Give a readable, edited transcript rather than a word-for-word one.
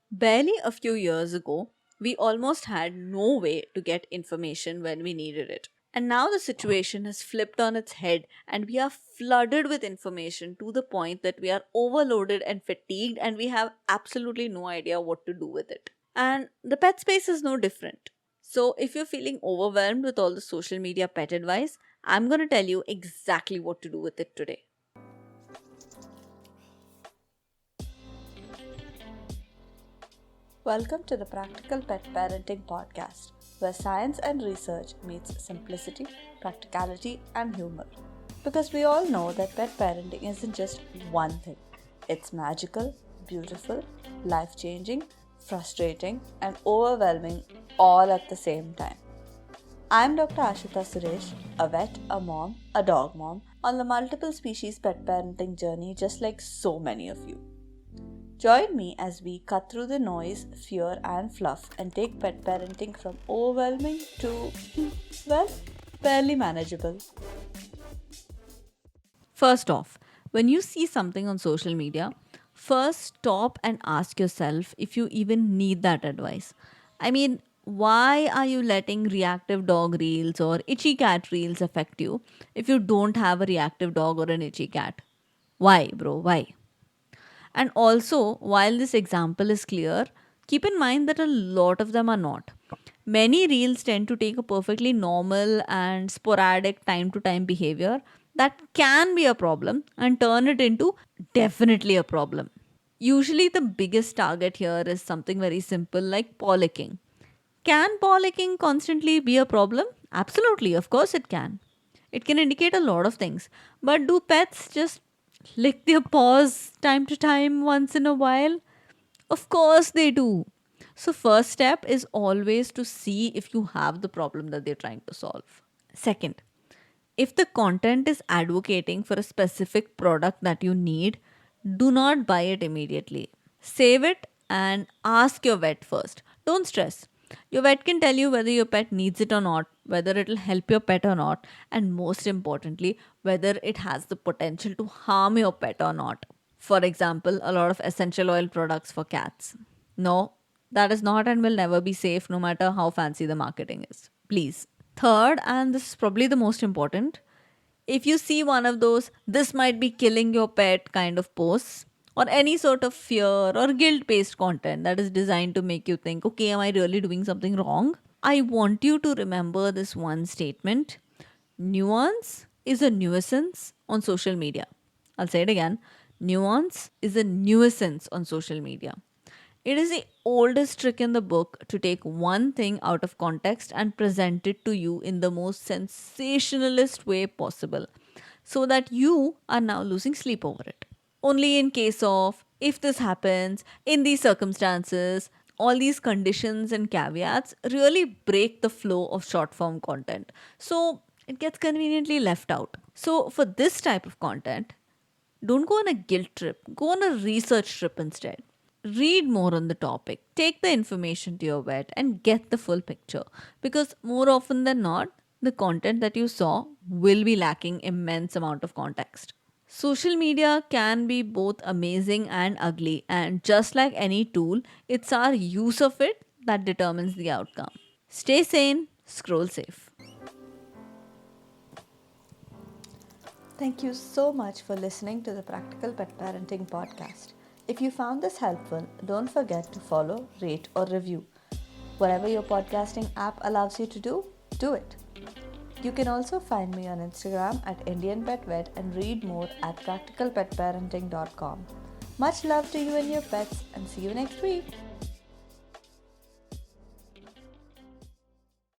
Barely a few years ago, we almost had no way to get information when we needed it. And now the situation has flipped on its head, and we are flooded with information to the point that we are overloaded and fatigued, and we have absolutely no idea what to do with it. And the pet space is no different. So, if you're feeling overwhelmed with all the social media pet advice, I'm going to tell you exactly what to do with it today. Welcome to the Practical Pet Parenting Podcast, where science and research meets simplicity, practicality, and humor. Because we all know that pet parenting isn't just one thing. It's magical, beautiful, life-changing, frustrating, and overwhelming all at the same time. I'm Dr. Ashita Suresh, a vet, a mom, a dog mom, on the multiple species pet parenting journey just like so many of you. Join me as we cut through the noise, fear, and fluff and take pet parenting from overwhelming to, well, barely manageable. First off, when you see something on social media, first stop and ask yourself if you even need that advice. I mean, why are you letting reactive dog reels or itchy cat reels affect you if you don't have a reactive dog or an itchy cat? Why, bro? Why? And also, while this example is clear, keep in mind that a lot of them are not. Many reels tend to take a perfectly normal and sporadic time to time behavior that can be a problem and turn it into definitely a problem. Usually, the biggest target here is something very simple like paw licking. Can paw licking constantly be a problem? Absolutely, of course it can. It can indicate a lot of things. But do pets just lick their paws time to time once in a while? Of course they do. So, first step is always to see if you have the problem that they're trying to solve. Second, if the content is advocating for a specific product that you need, do not buy it immediately. Save it and ask your vet first. Don't stress. Your vet can tell you whether your pet needs it or not, whether it'll help your pet or not, and most importantly, whether it has the potential to harm your pet or not. For example, a lot of essential oil products for cats. No, that is not and will never be safe no matter how fancy the marketing is. Please. Third, and this is probably the most important, if you see one of those, this might be killing your pet kind of posts, or any sort of fear or guilt based content that is designed to make you think, okay, am I really doing something wrong? I want you to remember this one statement: nuance is a nuisance on social media. I'll say it again: nuance is a nuisance on social media. It is the oldest trick in the book to take one thing out of context and present it to you in the most sensationalist way possible so that you are now losing sleep over it. Only in case of, if this happens, in these circumstances, all these conditions and caveats really break the flow of short form content. So it gets conveniently left out. So for this type of content, don't go on a guilt trip, go on a research trip instead. Read more on the topic, take the information to your vet, and get the full picture. Because more often than not, the content that you saw will be lacking immense amount of context. Social media can be both amazing and ugly, and just like any tool, it's our use of it that determines the outcome. Stay sane, scroll safe. Thank you so much for listening to the Practical Pet Parenting Podcast. If you found this helpful, don't forget to follow, rate, or review. Whatever your podcasting app allows you to do it. You can also find me on Instagram at Indian Pet Vet and read more at practicalpetparenting.com. Much love to you and your pets, and see you next week.